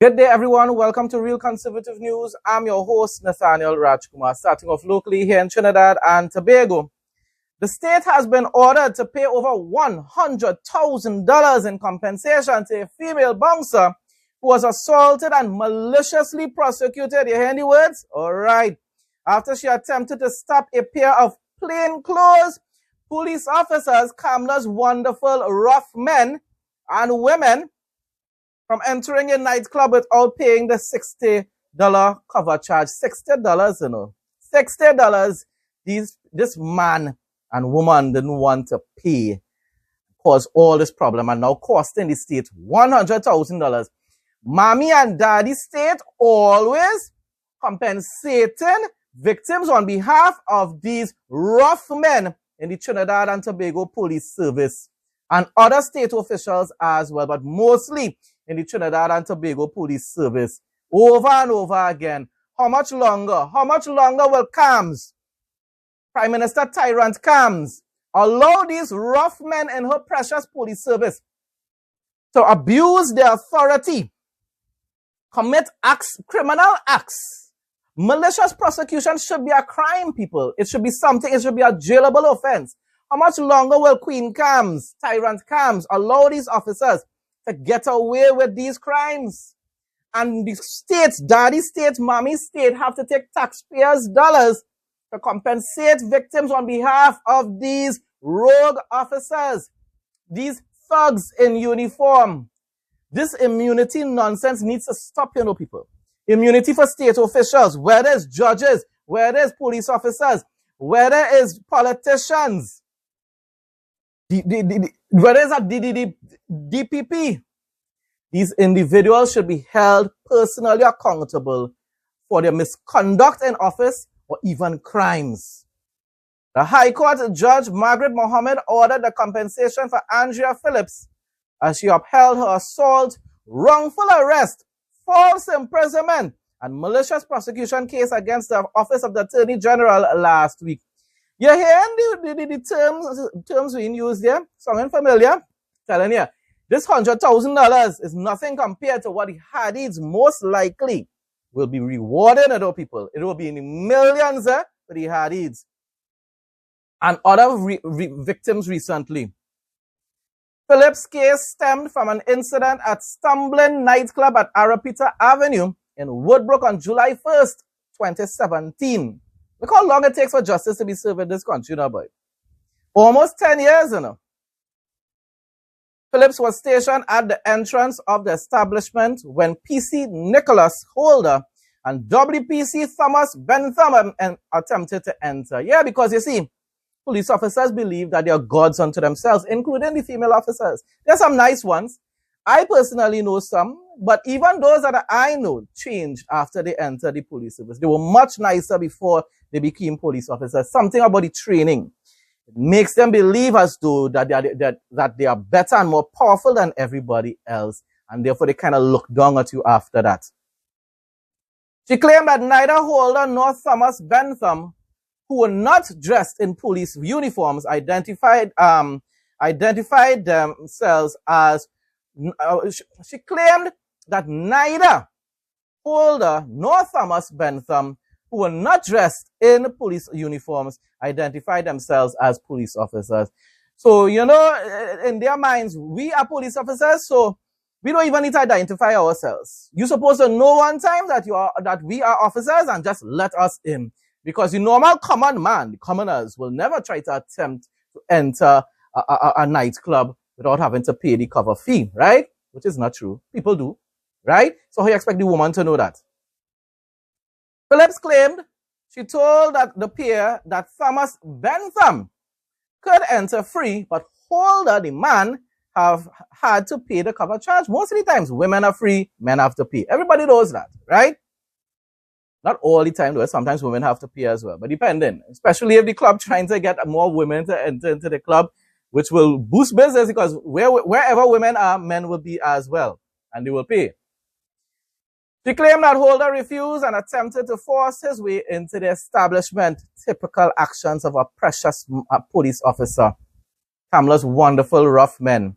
Good day, everyone. Welcome to Real Conservative News. I'm your host, Nathaniel Rajkumar, starting off locally here in Trinidad and Tobago. The state has been ordered to pay over $100,000 in compensation to a female bouncer who was assaulted and maliciously prosecuted. You hear any words? All right. After she attempted to stop a pair of plainclothes police officers, Kamla's wonderful rough men and women, from entering a nightclub without paying the $60 cover charge. $60, you know. $60. This man and woman didn't want to pay, cause all this problem, and now costing the state $100,000. Mommy and daddy state always compensating victims on behalf of these rough men in the Trinidad and Tobago Police Service and other state officials as well, but mostly in the Trinidad and Tobago Police Service. Over and over again. How much longer? How much longer will CAMS, Prime Minister Tyrant CAMS, allow these rough men in her precious police service to abuse their authority, commit acts, criminal acts? Malicious prosecution should be a crime, people. It should be something, it should be a jailable offense. How much longer will Queen CAMS, Tyrant CAMS, allow these officers to get away with these crimes? And the states, daddy state, mommy state, have to take taxpayers' dollars to compensate victims on behalf of these rogue officers, these thugs in uniform. This immunity nonsense needs to stop, you know, people. Immunity for state officials, whether it's judges, whether it's police officers, whether it's politicians, whether it's a DPP. These individuals should be held personally accountable for their misconduct in office or even crimes. The High Court Judge Margaret Mohammed ordered the compensation for Andrea Phillips as she upheld her assault, wrongful arrest, false imprisonment, and malicious prosecution case against the Office of the Attorney General last week. You're hearing the terms being used there? Sounding familiar? Telling you, this $100,000 is nothing compared to what the Hadid's most likely will be rewarded to those people. It will be in millions for the Hadid's and other victims recently. Phillips' case stemmed from an incident at Stumbling Nightclub at Arapita Avenue in Woodbrook on July 1st, 2017. Look how long it takes for justice to be served in this country, you know, boy. Almost 10 years, you know. Phillips was stationed at the entrance of the establishment when PC Nicholas Holder and WPC Thomas Bentham attempted to enter. Yeah, because you see, police officers believe that they are gods unto themselves, including the female officers. There are some nice ones. I personally know some, but even those that I know changed after they entered the police service. They were much nicer before they became police officers. Something about the training. It makes them believe as though that they are better and more powerful than everybody else, and therefore they kind of look down at you after that. She claimed that neither Holder nor Thomas Bentham, who were not dressed in police uniforms, identified themselves as. She claimed that neither Holder nor Thomas Bentham, who were not dressed in police uniforms, identified themselves as police officers. So, you know, in their minds, we are police officers, so we don't even need to identify ourselves. You're supposed to know one time that we are officers and just let us in. Because the normal common man, the commoners, will never try to attempt to enter a nightclub without having to pay the cover fee, right? Which is not true. People do, right? So how you expect the woman to know that? Phillips claimed she told that the pair that Thomas Bentham could enter free, but Holder, the man, have had to pay the cover charge. Most of the times, women are free, men have to pay. Everybody knows that, right? Not all the time, though. Sometimes women have to pay as well, but depending. Especially if the club trying to get more women to enter into the club, which will boost business because wherever women are, men will be as well, and they will pay. She claimed that Holder refused and attempted to force his way into the establishment, typical actions of a precious police officer. Kamla's wonderful rough men.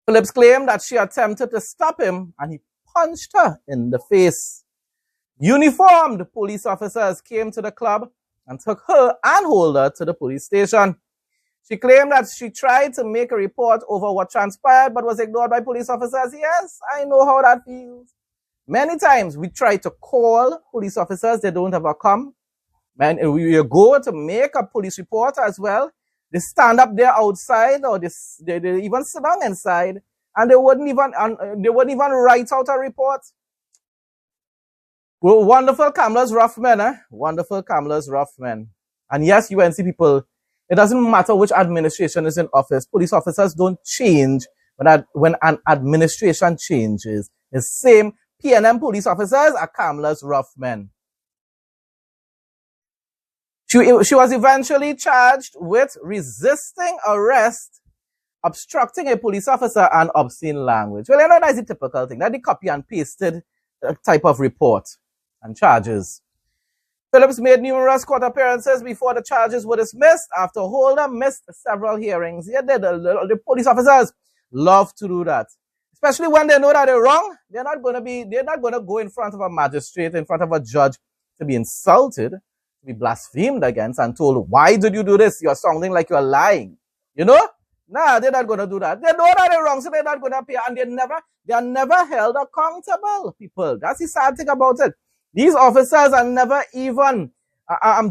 Phillips claimed that she attempted to stop him and he punched her in the face. Uniformed police officers came to the club and took her and Holder to the police station. She claimed that she tried to make a report over what transpired but was ignored by police officers. Yes, I know how that feels. Many times we try to call police officers, they don't ever come. Man, we go to make a police report as well. They stand up there outside, or they even sit down inside, and they wouldn't even write out a report. Well, wonderful Kamala's rough men, eh? Wonderful Kamala's rough men. And yes, UNC people, it doesn't matter which administration is in office. Police officers don't change when an administration changes. The same PNM police officers are Kamala's rough men. She was eventually charged with resisting arrest, obstructing a police officer, and obscene language. Well, you know, that's the typical thing. That's the copy and pasted type of report and charges. Phillips made numerous court appearances before the charges were dismissed. After Holder missed several hearings, the police officers love to do that, especially when they know that they're wrong. They're not going to go in front of a magistrate, in front of a judge, to be insulted, to be blasphemed against, and told, "Why did you do this? You're sounding like you're lying." You know? Nah, they're not going to do that. They know that they're wrong, so they're not going to appear, and they are never held accountable. People, that's the sad thing about it. These officers are never even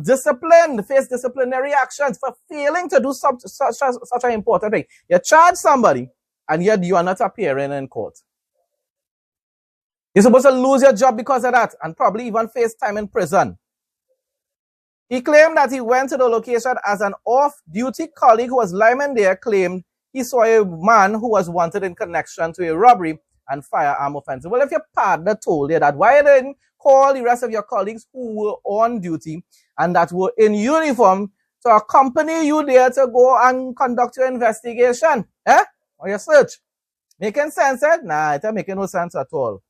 disciplined, face disciplinary actions for failing to do such an important thing. You charge somebody, and yet you are not appearing in court. You're supposed to lose your job because of that, and probably even face time in prison. He claimed that he went to the location as an off-duty colleague who was lineman there claimed he saw a man who was wanted in connection to a robbery and firearm offense. Well, if your partner told you that, why didn't call the rest of your colleagues who were on duty and that were in uniform to accompany you there to go and conduct your investigation? Or your search? Making sense, eh? Nah, it ain't making no sense at all.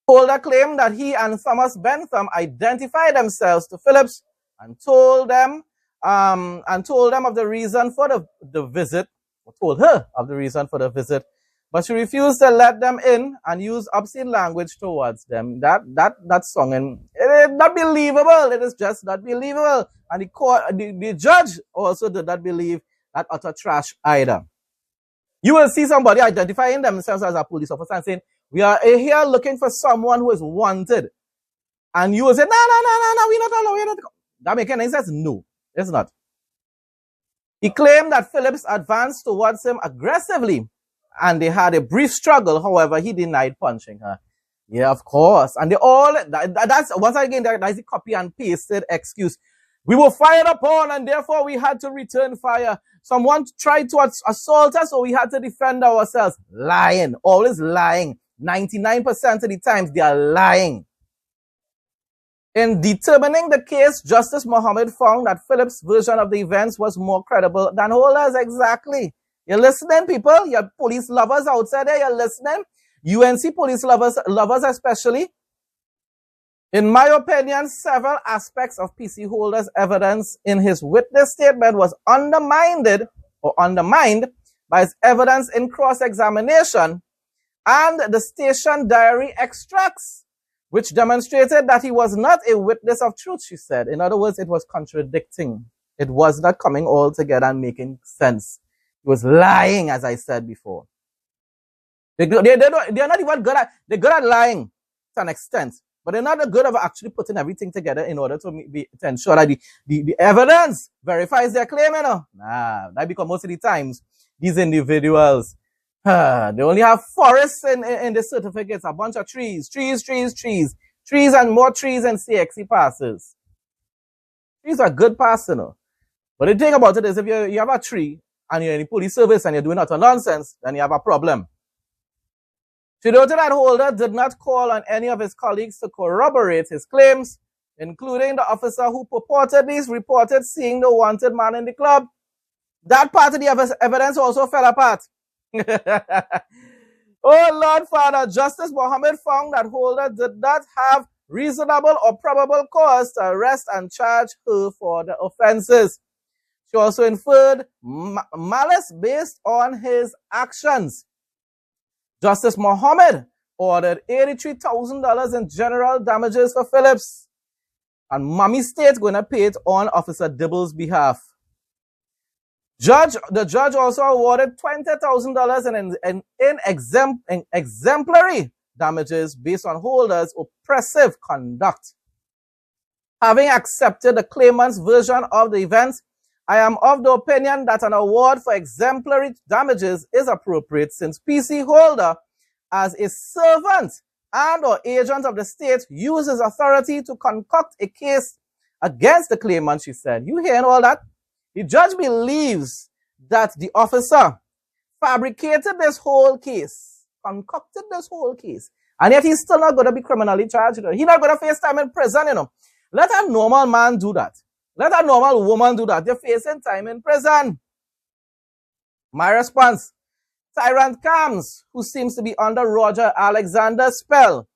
Holder claimed that he and Thomas Bentham identified themselves to Phillips and told them of the reason for the visit, or told her of the reason for the visit, but she refused to let them in and used obscene language towards them. That song, and it is not believable. It is just not believable. And the judge also did not believe that utter trash either. You will see somebody identifying themselves as a police officer and saying, "We are here looking for someone who is wanted." And you will say, no, we're not allowed. That makes any sense? No, it's not. He claimed that Phillips advanced towards him aggressively, and they had a brief struggle. However, he denied punching her. Yeah, of course. And that's once again, that's a copy and pasted excuse. "We were fired upon, and therefore we had to return fire. Someone tried to assault us, so we had to defend ourselves." Lying, always lying. 99% of the times they are lying. In determining the case, Justice Mohammed found that Phillips' version of the events was more credible than Holder's. Exactly. You're listening, people? You're police lovers outside there, you're listening? UNC police lovers especially. In my opinion, several aspects of PC Holder's evidence in his witness statement was undermined by his evidence in cross-examination and the station diary extracts, which demonstrated that he was not a witness of truth, she said. In other words, it was contradicting. It was not coming all together and making sense. He was lying, as I said before. They're not even good at, they're good at lying to an extent, but they're not good at actually putting everything together in order to ensure that the evidence verifies their claim, you know. Nah, that because most of the times, these individuals, they only have forests in the certificates, a bunch of trees, and more trees and CXC passes. Trees are good passes, you know. But the thing about it is, if you have a tree and you're in the police service and you're doing utter nonsense, then you have a problem. She noted that Holder did not call on any of his colleagues to corroborate his claims, including the officer who purportedly reported seeing the wanted man in the club. That part of the evidence also fell apart. Oh Lord Father, Justice Mohammed found that Holder did not have reasonable or probable cause to arrest and charge her for the offenses. She also inferred malice based on his actions. Justice Mohammed ordered $83,000 in general damages for Phillips, and Mommy State going to pay it on Officer Dibble's behalf. The judge also awarded $20,000 in exemplary damages based on Holder's oppressive conduct. Having accepted the claimant's version of the events, I am of the opinion that an award for exemplary damages is appropriate since PC Holder, as a servant and or agent of the state, uses authority to concoct a case against the claimant, she said. You hearing all that? The judge believes that the officer fabricated this whole case, concocted this whole case, and yet he's still not going to be criminally charged. He's not going to face time in prison, you know. Let a normal man do that. Let a normal woman do that. They're facing time in prison. My response, Tyrant Cams, who seems to be under Roger Alexander's spell,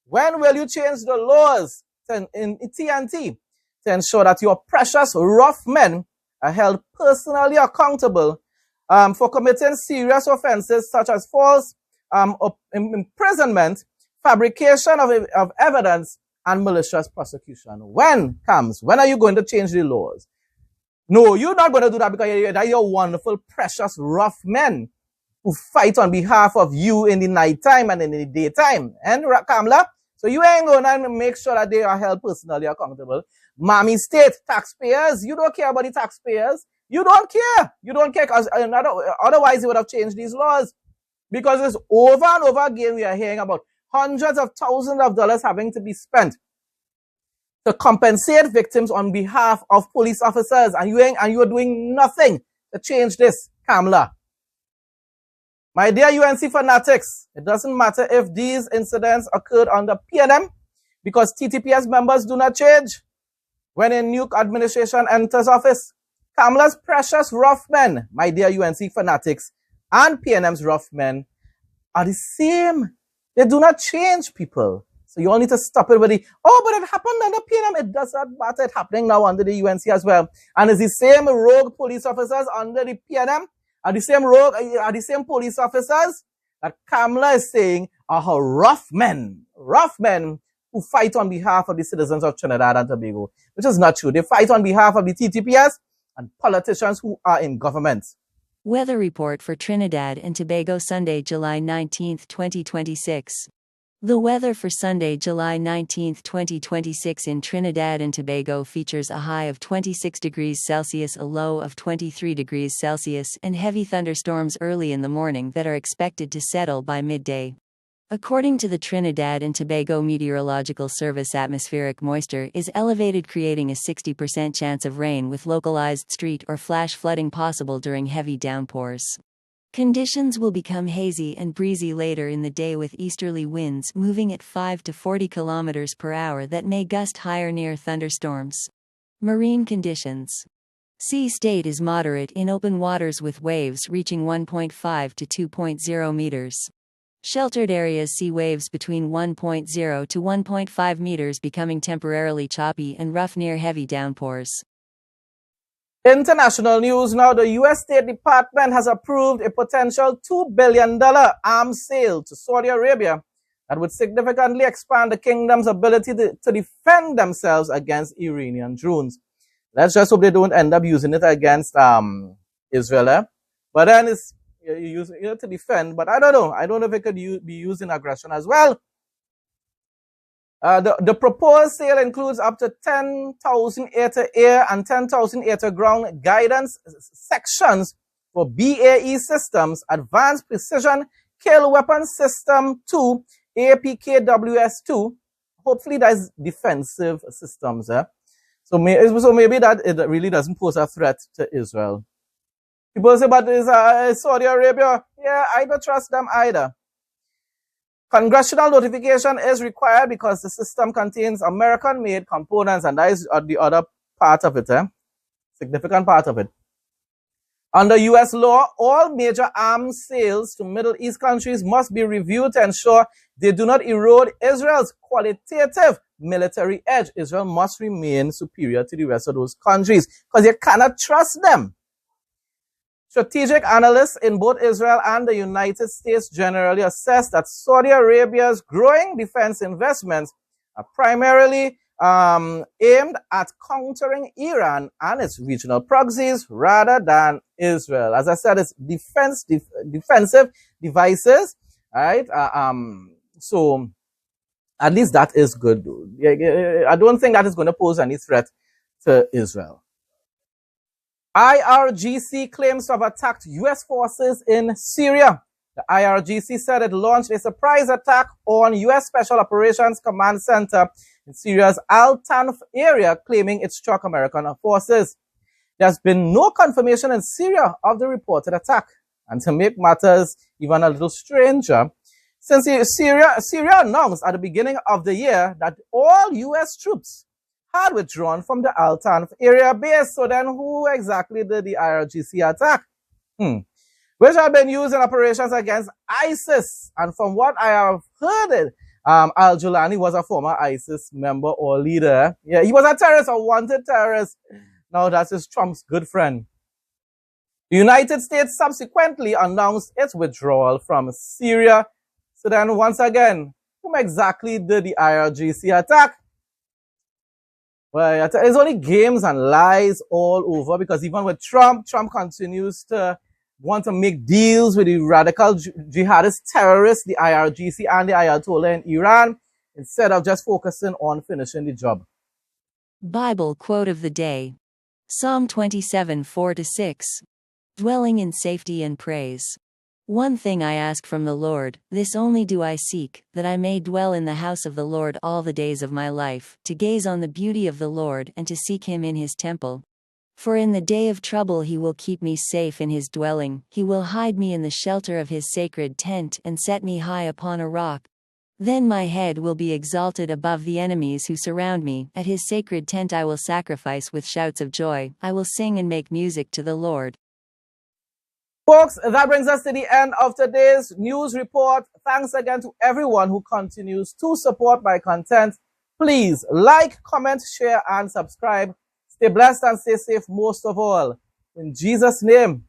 when will you change the laws in TNT to ensure that your precious rough men are held personally accountable for committing serious offenses such as false imprisonment, fabrication of evidence, and malicious prosecution? When are you going to change the laws? No, you're not going to do that because you're wonderful, precious, rough men who fight on behalf of you in the nighttime and in the daytime. And Kamla, so you ain't going to make sure that they are held personally accountable. Mommy State, taxpayers, you don't care about the taxpayers. You don't care. You don't care because otherwise you would have changed these laws. Because it's over and over again we are hearing about hundreds of thousands of dollars having to be spent to compensate victims on behalf of police officers, and you are doing nothing to change this, Kamla. My dear UNC fanatics, it doesn't matter if these incidents occurred under PNM, because TTPS members do not change when a new administration enters office. Kamla's precious rough men, my dear UNC fanatics, and PNM's rough men are the same. They do not change, people. So you all need to stop it with the, oh, but it happened under PNM. It does not matter. It's happening now under the UNC as well. And it's the same rogue police officers under the PNM, are the same police officers that Kamla is saying are her rough men who fight on behalf of the citizens of Trinidad and Tobago, which is not true. They fight on behalf of the TTPS and politicians who are in government. Weather report for Trinidad and Tobago Sunday, July 19, 2026. The weather for Sunday, July 19, 2026 in Trinidad and Tobago features a high of 26 degrees Celsius, a low of 23 degrees Celsius, and heavy thunderstorms early in the morning that are expected to settle by midday. According to the Trinidad and Tobago Meteorological Service, atmospheric moisture is elevated, creating a 60% chance of rain with localized street or flash flooding possible during heavy downpours. Conditions will become hazy and breezy later in the day with easterly winds moving at 5 to 40 km per hour that may gust higher near thunderstorms. Marine conditions. Sea state is moderate in open waters with waves reaching 1.5 to 2.0 meters. Sheltered areas see waves between 1.0 to 1.5 meters, becoming temporarily choppy and rough near heavy downpours. International news now. The U.S. State Department has approved a potential $2 billion arms sale to Saudi Arabia that would significantly expand the kingdom's ability to defend themselves against Iranian drones. Let's just hope they don't end up using it against Israel. But then it's using it to defend. But I don't know. I don't know if it could be used in aggression as well. The proposed sale includes up to 10,000 air-to-air and 10,000 air-to-ground guidance sections for BAE Systems Advanced Precision Kill Weapon System 2, APKWS-2. Hopefully that's defensive systems. So maybe that it really doesn't pose a threat to Israel. People say, but is Saudi Arabia? Yeah, I don't trust them either. Congressional notification is required because the system contains American-made components, and that is the other part of it, significant part of it. Under U.S. law, all major arms sales to Middle East countries must be reviewed to ensure they do not erode Israel's qualitative military edge. Israel must remain superior to the rest of those countries because you cannot trust them. Strategic analysts in both Israel and the United States generally assess that Saudi Arabia's growing defense investments are primarily aimed at countering Iran and its regional proxies rather than Israel. As I said, it's defensive devices, right? So at least that is good. I don't think that is going to pose any threat to Israel. IRGC claims to have attacked U.S. forces in Syria. The IRGC said it launched a surprise attack on U.S. Special Operations Command Center in Syria's Al-Tanf area, claiming it struck American forces. There's been no confirmation in Syria of the reported attack. And to make matters even a little stranger, since Syria announced at the beginning of the year that all U.S. troops had withdrawn from the Al-Tanf area base. So then who exactly did the IRGC attack? Which have been used in operations against ISIS. And from what I have heard, Al-Julani was a former ISIS member or leader. Yeah, he was a terrorist, a wanted terrorist. Now that's his Trump's good friend. The United States subsequently announced its withdrawal from Syria. So then once again, whom exactly did the IRGC attack? Well, it's only games and lies all over, because even with Trump continues to want to make deals with the radical jihadist terrorists, the IRGC and the Ayatollah in Iran, instead of just focusing on finishing the job. Bible quote of the day. Psalm 27, 4-6. Dwelling in safety and praise. One thing I ask from the Lord, this only do I seek, that I may dwell in the house of the Lord all the days of my life, to gaze on the beauty of the Lord and to seek him in his temple. For in the day of trouble he will keep me safe in his dwelling, he will hide me in the shelter of his sacred tent and set me high upon a rock. Then my head will be exalted above the enemies who surround me. At his sacred tent I will sacrifice with shouts of joy, I will sing and make music to the Lord. Folks, that brings us to the end of today's news report. Thanks again to everyone who continues to support my content. Please like, comment, share, and subscribe. Stay blessed and stay safe most of all. In Jesus' name.